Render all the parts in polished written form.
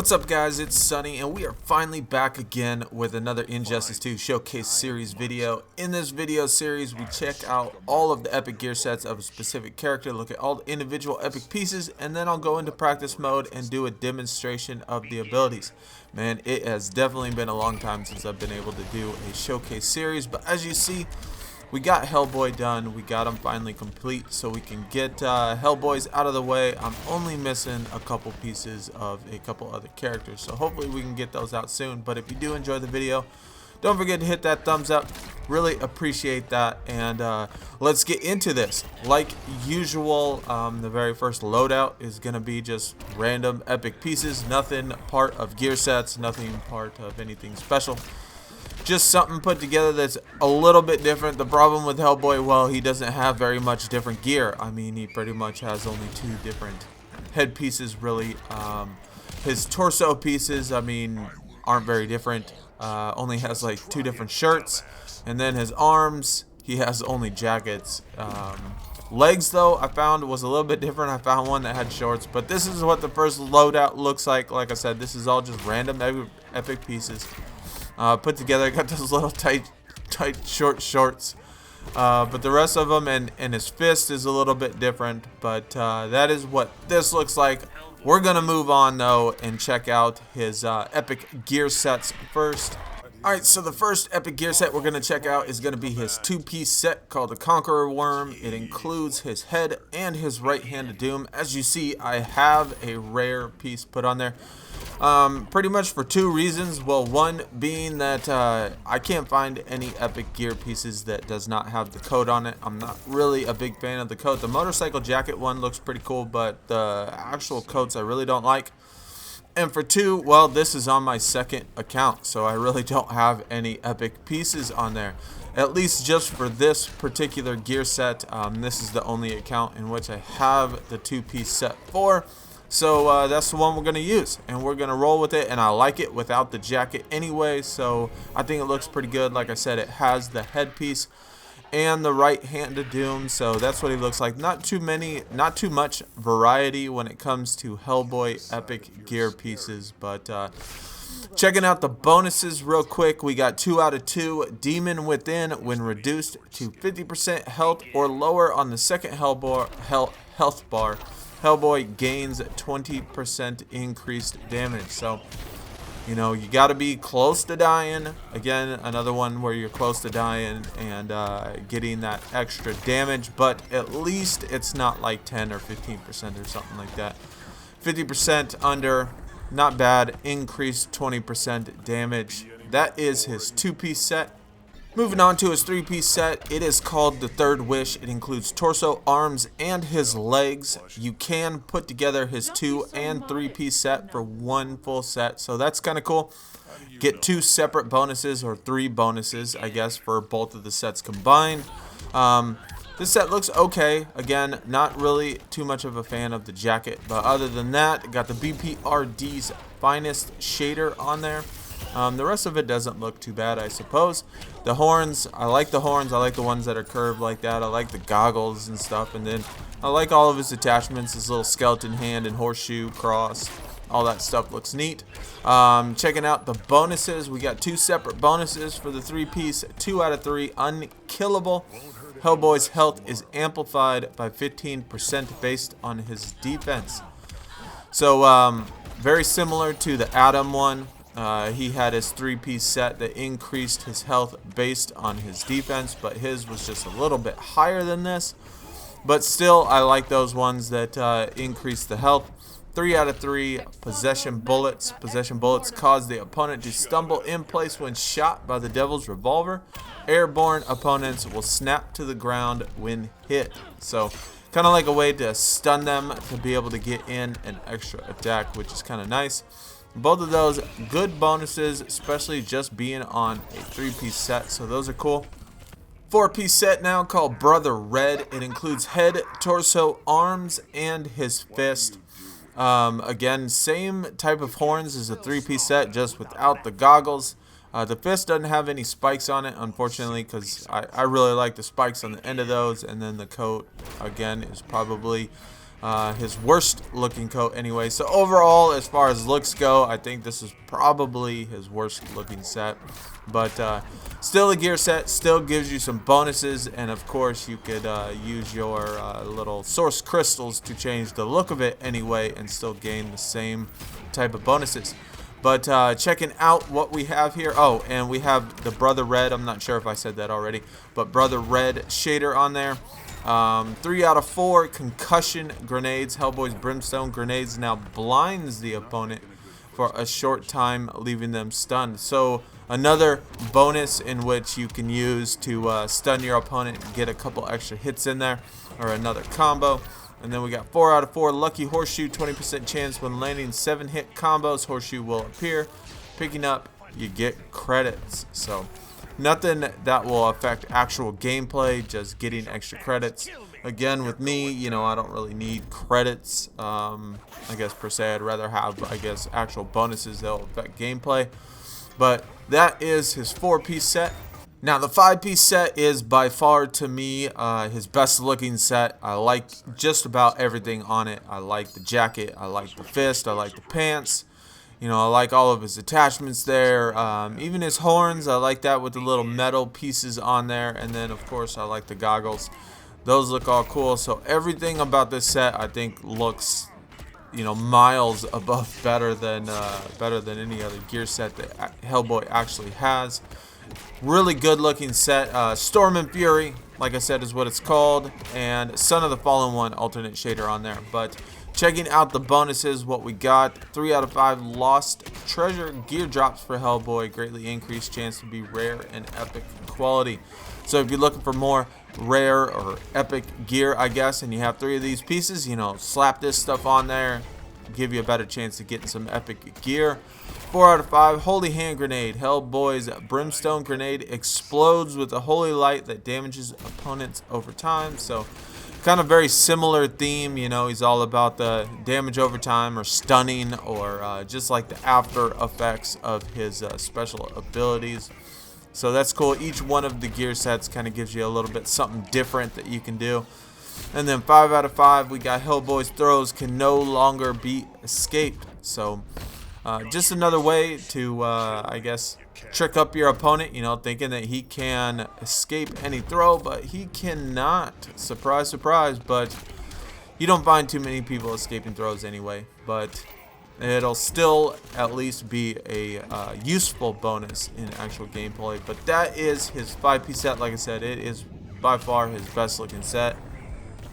What's up guys, it's Sunny and we are finally back again with another Injustice 2 Showcase Series video. In this video series we check out all of the epic gear sets of a specific character, look at all the individual epic pieces, and then I'll go into practice mode and do a demonstration of the abilities. Man, it has definitely been a long time since I've been able to do a Showcase Series, but as you see, we got Hellboy done. We got him finally complete, so we can get Hellboys out of the way. I'm only missing a couple pieces of a couple other characters, so hopefully we can get those out soon. But if you do enjoy the video, don't forget to hit that thumbs up. Really appreciate that, and let's get into this. Like usual, the very first loadout is going to be just random epic pieces. Nothing part of gear sets, nothing part of anything special. Just something put together that's a little bit different. The problem with Hellboy, well, he doesn't have very much different gear. I mean, he pretty much has only two different headpieces, really. His torso pieces, I mean, aren't very different. Only has like two different shirts. And then his arms, he has only jackets. Legs, though, I found was a little bit different. I found one that had shorts. But this is what the first loadout looks like. Like I said, this is all just random epic pieces. Put together. Got those little tight short shorts, but the rest of them and his fist is a little bit different, but that is what this looks like. We're gonna move on though and check out his epic gear sets first. Alright, so the first epic gear set we're going to check out is going to be his two-piece set called the Conqueror Worm. It includes his head and his right hand of doom. As you see, I have a rare piece put on there. Pretty much for two reasons. Well, one being that I can't find any epic gear pieces that does not have the coat on it. I'm not really a big fan of the coat. The motorcycle jacket one looks pretty cool, but the actual coats I really don't like. And for two, well, this is on my second account, so I really don't have any epic pieces on there. At least just for this particular gear set, this is the only account in which I have the two-piece set for. So that's the one we're going to use, and we're going to roll with it, and I like it without the jacket anyway, so I think it looks pretty good. Like I said, it has the headpiece and the right hand of doom, so that's what he looks like. Not too much variety when it comes to Hellboy epic gear pieces, but checking out the bonuses real quick, we got 2 out of 2 Demon Within. When reduced to 50% health or lower on the second health bar, Hellboy gains 20% increased damage. So, you know, you got to be close to dying. Again, another one where you're close to dying and getting that extra damage, but at least it's not like 10 or 15% or something like that. 50% under, not bad. Increased 20% damage. That is his two-piece set. Moving on to his three-piece set, it is called the Third Wish. It includes torso, arms, and his legs. You can put together his 2- and 3-piece set for one full set, so that's kind of cool. Get 2 separate bonuses, or 3 bonuses, I guess, for both of the sets combined. This set looks okay. Again, not really too much of a fan of the jacket, but other than that, got the BPRD's finest shader on there. The rest of it doesn't look too bad, I suppose. The horns, I like the horns. I like the ones that are curved like that. I like the goggles and stuff. And then I like all of his attachments, his little skeleton hand and horseshoe, cross. All that stuff looks neat. Checking out the bonuses. We got 2 separate bonuses for the 3-piece. 2 out of 3 unkillable. Hellboy's health is amplified by 15% based on his defense. So, very similar to the Adam one. He had his 3-piece set that increased his health based on his defense, but his was just a little bit higher than this. But still, I like those ones that increase the health. 3 out of 3 possession bullets. Possession bullets cause the opponent to stumble in place when shot by the Devils Revolver. Airborne opponents will snap to the ground when hit. So, kind of like a way to stun them to be able to get in an extra attack, which is kind of nice. Both of those good bonuses, especially just being on a 3-piece set, so those are cool. 4-piece set now called Brother Red. It includes head, torso, arms, and his fist. Again, same type of horns as a 3-piece set, just without the goggles. The fist doesn't have any spikes on it, unfortunately, because I really like the spikes on the end of those, and then the coat, again, is probably his worst looking coat anyway. So overall, as far as looks go, I think this is probably his worst looking set. But still a gear set, still gives you some bonuses, and of course you could use your little source crystals to change the look of it anyway and still gain the same type of bonuses. But checking out what we have here. Oh, and we have the Brother Red. I'm not sure if I said that already, but Brother Red shader on there. 3 out of 4 concussion grenades. Hellboy's Brimstone Grenades now blinds the opponent for a short time, leaving them stunned. So another bonus in which you can use to stun your opponent and get a couple extra hits in there, or another combo. And then we got 4 out of 4 Lucky Horseshoe, 20% chance when landing 7-hit combos. Horseshoe will appear. Picking up, you get credits. So nothing that will affect actual gameplay, just getting extra credits. Again, with me, you know, I don't really need credits, I guess, per se. I'd rather have, I guess, actual bonuses that will affect gameplay. But that is his 4-piece set. Now, the 5-piece set is by far, to me, his best looking set. I like just about everything on it. I like the jacket, I like the fist, I like the pants. You know, I like all of his attachments there. Even his horns, I like that with the little metal pieces on there. And then, of course, I like the goggles. Those look all cool. So everything about this set, I think, looks, you know, miles above better than any other gear set that Hellboy actually has. Really good looking set. Storm and Fury, like I said, is what it's called, and Son of the Fallen One alternate shader on there. But checking out the bonuses, what we got: 3 out of 5 lost treasure gear drops for Hellboy, greatly increased chance to be rare and epic quality. So if you're looking for more rare or epic gear, I guess, and you have 3 of these pieces, you know, slap this stuff on there, give you a better chance to get some epic gear. 4 out of 5 Holy Hand Grenade. Hellboy's Brimstone Grenade explodes with a holy light that damages opponents over time. So kind of very similar theme, you know, he's all about the damage over time, or stunning, or just like the after effects of his special abilities. So that's cool. Each one of the gear sets kind of gives you a little bit something different that you can do. And then 5 out of 5 we got Hellboy's throws can no longer be escaped. So just another way to, I guess, trick up your opponent, you know, thinking that he can escape any throw, but he cannot. Surprise, surprise. But you don't find too many people escaping throws anyway. But it'll still at least be a useful bonus in actual gameplay. But that is his 5-piece set. Like I said, it is by far his best looking set.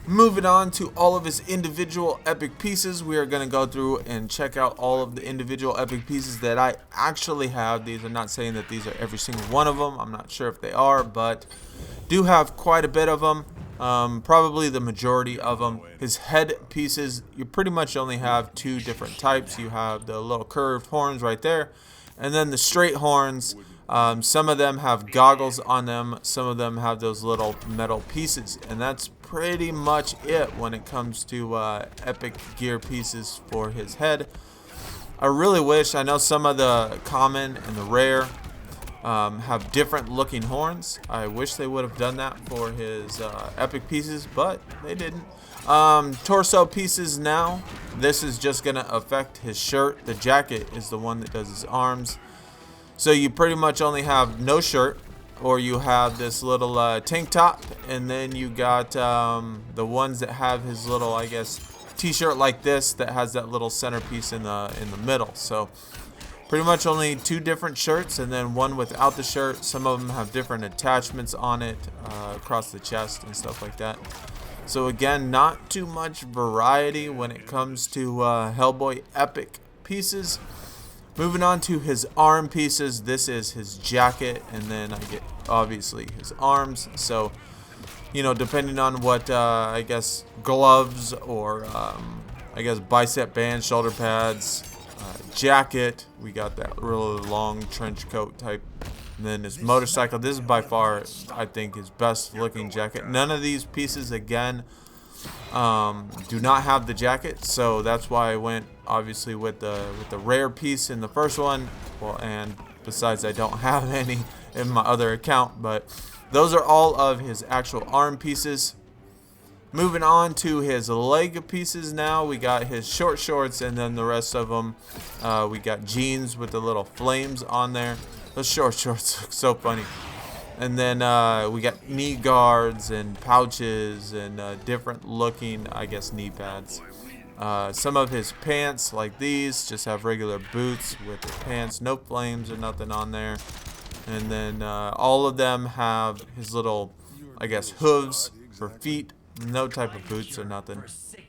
Moving on to all of his individual epic pieces, we are going to go through and check out all of the individual epic pieces that I actually have. These are not saying that these are every single one of them. I'm not sure if they are, but do have quite a bit of them. Probably the majority of them. His head pieces, you pretty much only have 2 different types. You have the little curved horns right there, and then the straight horns. Some of them have goggles on them, some of them have those little metal pieces, and that's pretty much it when it comes to epic gear pieces for his head. I really wish, I know some of the common and the rare have different looking horns. I wish they would have done that for his epic pieces, but they didn't. Torso pieces now, this is just going to affect his shirt. The jacket is the one that does his arms. So you pretty much only have no shirt, or you have this little tank top, and then you got the ones that have his little, I guess, t-shirt like this that has that little centerpiece in the middle. So pretty much only 2 different shirts, and then one without the shirt. Some of them have different attachments on it across the chest and stuff like that. So again, not too much variety when it comes to Hellboy epic pieces. Moving on to his arm pieces, this is his jacket, and then I get obviously his arms. So, you know, depending on what, I guess, gloves or, I guess, bicep bands, shoulder pads, jacket, we got that really long trench coat type. And then his motorcycle, this is by far, I think, his best looking jacket. None of these pieces, again, do not have the jacket, so that's why I went obviously with the rare piece in the first one. Well, and besides, I don't have any in my other account, but those are all of his actual arm pieces. Moving on to his leg pieces now, we got his short shorts, and then the rest of them, we got jeans with the little flames on there. Those short shorts look so funny. And then we got knee guards and pouches and different looking, I guess, knee pads. Some of his pants, like these, just have regular boots with the pants, no flames or nothing on there. And then all of them have his little, I guess, hooves for feet. No type of boots or nothing.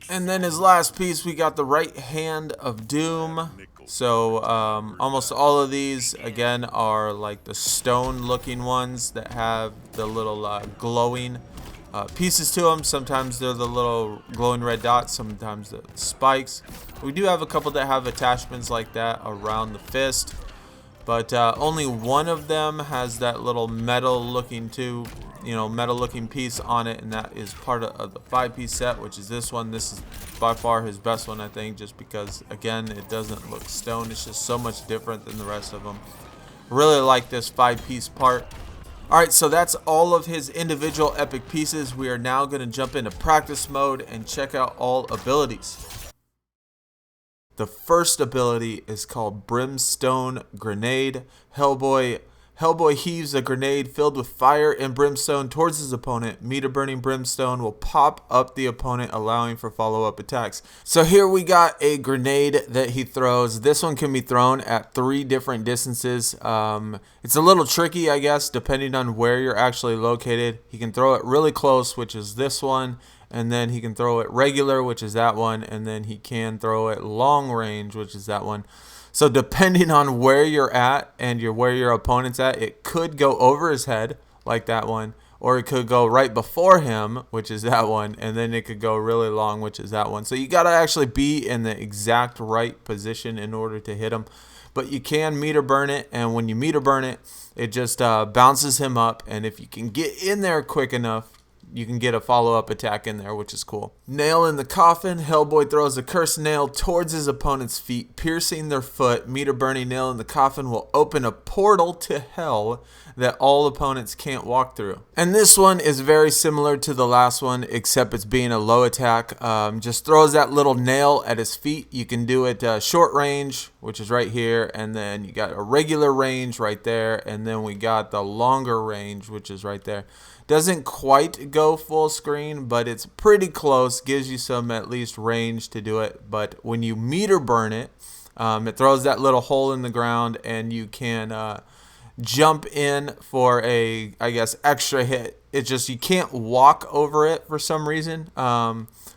And then his last piece, we got the right hand of Doom. So almost all of these, again, are like the stone looking ones that have the little glowing pieces to them. Sometimes they're the little glowing red dots, sometimes the spikes. We do have a couple that have attachments like that around the fist, but only one of them has that little metal looking piece on it, and that is part of the 5-piece set, which is this one. This is by far his best one, I think, just because, again, it doesn't look stone. It's just so much different than the rest of them. Really like this 5-piece part. Alright, so that's all of his individual epic pieces. We are now going to jump into practice mode and check out all abilities. The first ability is called Brimstone Grenade. Hellboy heaves a grenade filled with fire and brimstone towards his opponent. Meter burning brimstone will pop up the opponent, allowing for follow-up attacks. So here we got a grenade that he throws. This one can be thrown at 3 different distances. It's a little tricky, I guess, depending on where you're actually located. He can throw it really close, which is this one. And then he can throw it regular, which is that one. And then he can throw it long range, which is that one. So depending on where you're at and where your opponent's at, it could go over his head, like that one. Or it could go right before him, which is that one. And then it could go really long, which is that one. So you got to actually be in the exact right position in order to hit him. But you can meter burn it, and when you meter burn it, it just bounces him up. And if you can get in there quick enough, you can get a follow-up attack in there, which is cool. Nail in the coffin. Hellboy throws a cursed nail towards his opponent's feet, piercing their foot. Meter burning nail in the coffin will open a portal to hell that all opponents can't walk through. And this one is very similar to the last one, except it's being a low attack. Just throws that little nail at his feet. You can do it short range, which is right here, and then you got a regular range right there, and then we got the longer range, which is right there. Doesn't quite go full screen, but it's pretty close. Gives you some at least range to do it. But when you meter burn it, it throws that little hole in the ground, and you can jump in for a, I guess, extra hit. It's just you can't walk over it for some reason.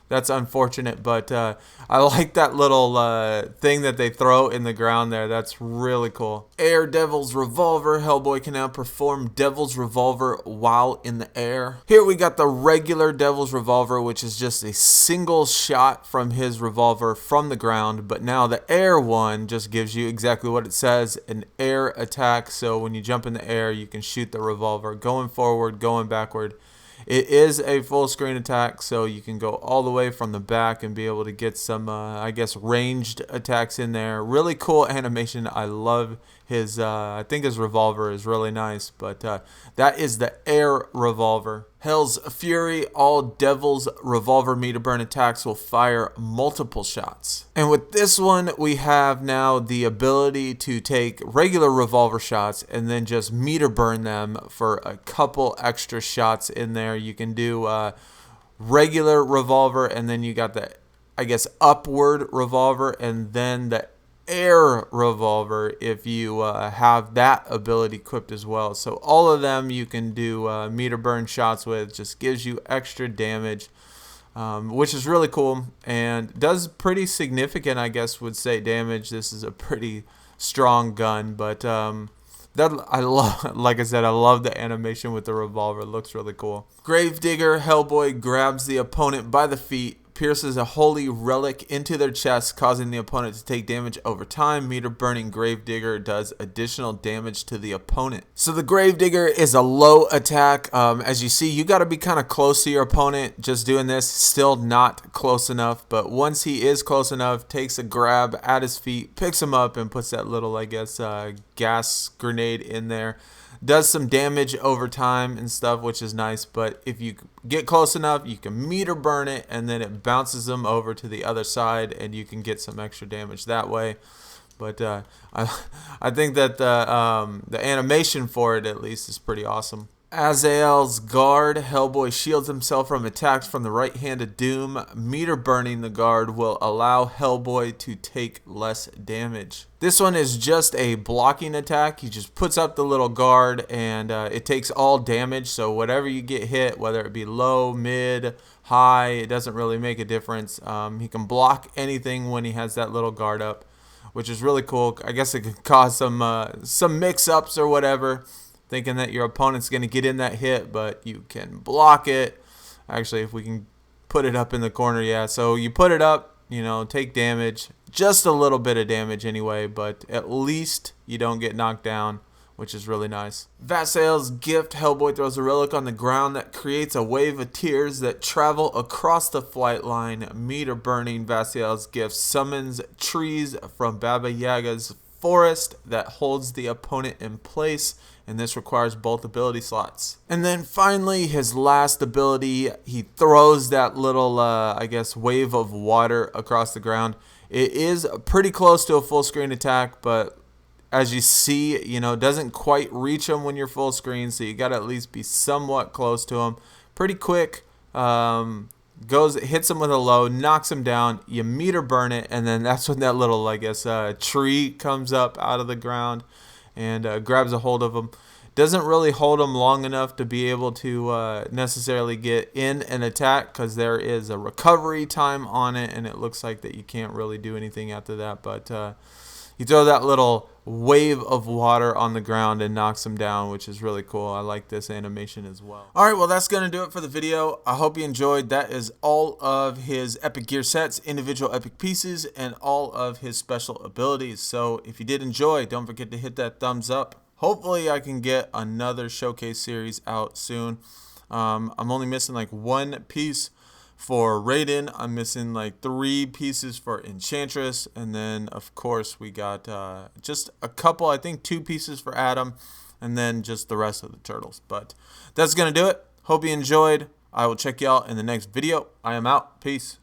That's unfortunate, but I like that little thing that they throw in the ground there. That's really cool. Air Devils Revolver. Hellboy can now perform Devils Revolver while in the air. Here we got the regular Devils Revolver, which is just a single shot from his revolver from the ground. But now the air one just gives you exactly what it says, an air attack. So when you jump in the air, you can shoot the revolver going forward, going backward. It is a full screen attack, so you can go all the way from the back and be able to get some, I guess, ranged attacks in there. Really cool animation. I love his, I think his revolver is really nice, but that is the air revolver. Hell's Fury. All Devils Revolver meter burn attacks will fire multiple shots. And with this one, we have now the ability to take regular revolver shots and then just meter burn them for a couple extra shots in there. You can do regular revolver, and then you got the, I guess, upward revolver, and then the air revolver if you have that ability equipped as well. So all of them you can do meter burn shots with. Just gives you extra damage, which is really cool and does pretty significant, I guess would say, damage. This is a pretty strong gun, but that I love. Like I said, I love the animation with the revolver. It looks really cool. Gravedigger. Hellboy grabs the opponent by the feet, pierces a holy relic into their chest, causing the opponent to take damage over time. Meter Burning Gravedigger does additional damage to the opponent. So the Gravedigger is a low attack. As you see, you got to be kind of close to your opponent. Just doing this, still not close enough. But once he is close enough, takes a grab at his feet, picks him up, and puts that little, I guess, gas grenade in there. Does some damage over time and stuff, which is nice, but if you get close enough, you can meter burn it, and then it bounces them over to the other side, and you can get some extra damage that way. But I think that the animation for it, at least, is pretty awesome. Azael's guard, Hellboy shields himself from attacks from the right hand of Doom. Meter burning the guard will allow Hellboy to take less damage. This one is just a blocking attack. He just puts up the little guard, and it takes all damage. So whatever you get hit, whether it be low, mid, high, it doesn't really make a difference. He can block anything when he has that little guard up, which is really cool. I guess it could cause some mix-ups or whatever, thinking that your opponent's going to get in that hit, but you can block it. Actually, if we can put it up in the corner, yeah. So you put it up, you know, take damage. Just a little bit of damage anyway, but at least you don't get knocked down, which is really nice. Vasael's gift, Hellboy throws a relic on the ground that creates a wave of tears that travel across the flight line. Meter burning Vasael's gift summons trees from Baba Yaga's forest that holds the opponent in place, and this requires both ability slots. And then finally, his last ability, he throws that little, I guess, wave of water across the ground. It is pretty close to a full screen attack, but as you see, you know, doesn't quite reach him when you're full screen, so you got to at least be somewhat close to him. Pretty quick. Hits him with a low, knocks him down, you meter burn it, and then that's when that little, I guess, tree comes up out of the ground and grabs a hold of him. Doesn't really hold him long enough to be able to necessarily get in an attack, because there is a recovery time on it, and it looks like that you can't really do anything after that, but you throw that little wave of water on the ground and knocks him down, which is really cool. I like this animation as well. Alright, well, that's going to do it for the video. I hope you enjoyed. That is all of his epic gear sets, individual epic pieces, and all of his special abilities. So if you did enjoy, don't forget to hit that thumbs up. Hopefully I can get another showcase series out soon. I'm only missing like one piece for Raiden. I'm missing like 3 pieces for Enchantress, and then of course we got just a couple, I think 2 pieces for Adam, and then just the rest of the turtles. But that's gonna do it. Hope you enjoyed. I will check you out in the next video. I am out. Peace.